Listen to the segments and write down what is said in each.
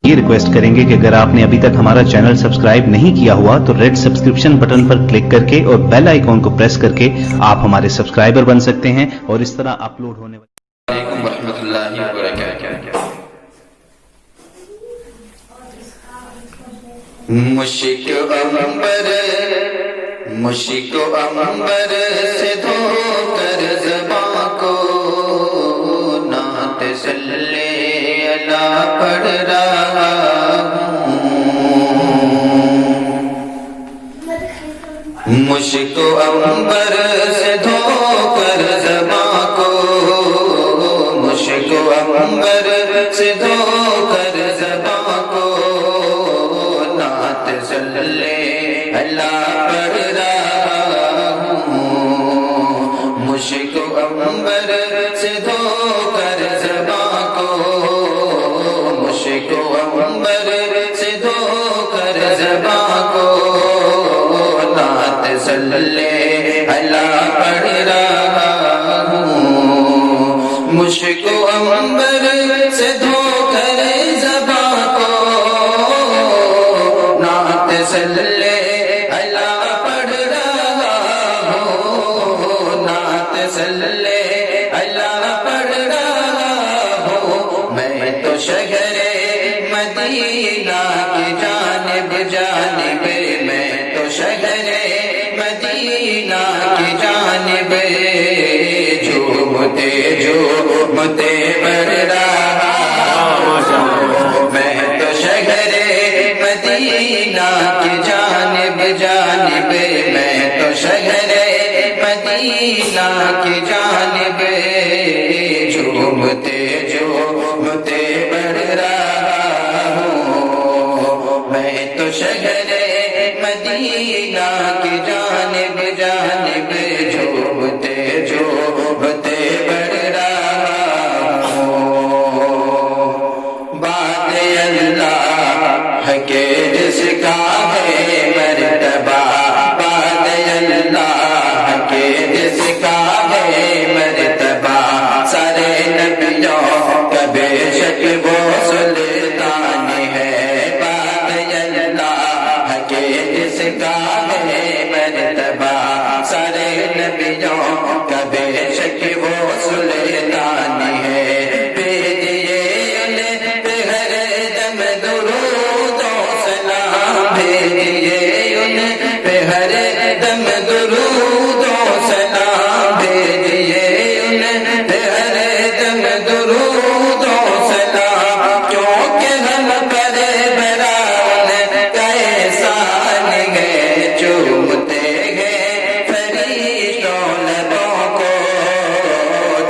ये रिक्वेस्ट करेंगे कि अगर आपने अभी तक हमारा चैनल सब्सक्राइब नहीं किया हुआ तो रेड सब्सक्रिप्शन बटन पर क्लिक करके और बेल आइकॉन को प्रेस करके आप हमारे सब्सक्राइबर बन सकते हैं और इस तरह अपलोड होने वाले वरहमतुल्लाहि वबरकातुहू। मुश्को अंबर से धोकर ज़बां को नात सल्ले अला पढ़ रहा हूँ। मुश्को अंबर से धोकर ज़बां को, मुश्को अंबर से धोकर ज़बां को नात सल्ले अला पढ़ रहा हूँ। मुश्को अंबर से धोकर ज़बां को, मुश्को अंबर से धोकर ज़बां को नात सल्ले अला पढ़ रहा हूँ। मुश्को अंबर से धोकर ज़बां को नात सल्ले अला पढ़ रहा हूँ। नात सल्ले अला पढ़ रहा हूँ। मैं तो शहरे मदीना की जानिब जानिब, मैं तो शहरे मदीना की जानिब झूमते बढ़ रहा हूँ। मैं तो शहरे मदीना की जानिब जानिब, मैं तो शहरे मदीना की जानिब झूमते बढ़ रहा हूँ। मैं तो शहरे मदीना की जानिब जानिब झूमते बढ़ रहा हूँ। बात अल्लाह के जिसका है मर्तबा, बात अल्लाह के जिसका है मर्तबा, सारे नबियों का बेशक वो सुल्तान है। बात अल्लाह के जिसका है मर्तबा, सारे नबियों का बेशक वो सुल्तान है। भेजिए उन्हें पे हर दम दुरूद और सलाम, भेजिए उन्हें पे हर दम दुरूद और सलाम, भेजिए उन्हें पे हर दम दुरूद और सलाम। क्योंकि हम पर बड़ा उनका एहसान है, चूमते हैं फरिश्तों लबों को,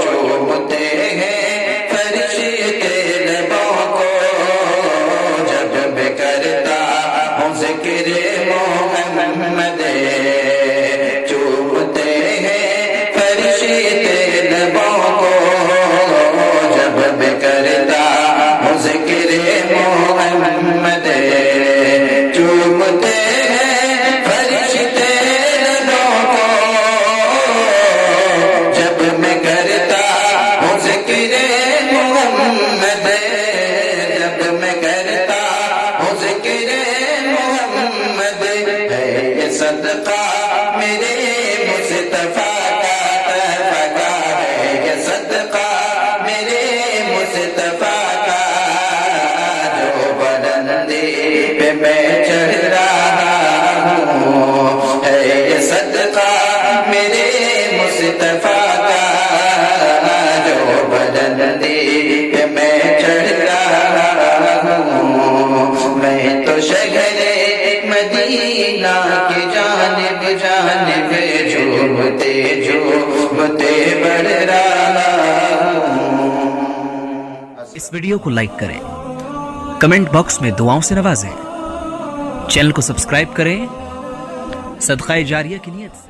चूमते हैं फरिश्ते लबों को। जब मैं करता हूँ ज़िक्र मोहम्मद, चूमते हैं फरिश्ते लबों को। जब मैं करता हूँ ज़िक्र मोहम्मद, चूमते हैं फरिश्ते लबों को। जब मैं करता हूँ ज़िक्र मोहम्मद, जब मैं करता हूँ ज़िक्र मोहम्मद, है ये सदका मेरे मुस्तफा का तहफ़ा का, है ये सदका मेरे मुस्तफा का, जो बुलंदी पे मैं चढ़ रहा हूँ। है ये सदका मेरे मुस्तफा का, जो बुलंदी पे मैं चढ़ रहा हूँ। मैं तो शहरे मदीना की जानिब जानिब झूमते बढ़ रहा हूँ। इस वीडियो को लाइक करें, कमेंट बॉक्स में दुआओं से नवाजें, चैनल को सब्सक्राइब करें, सदका जारिया की नियत से।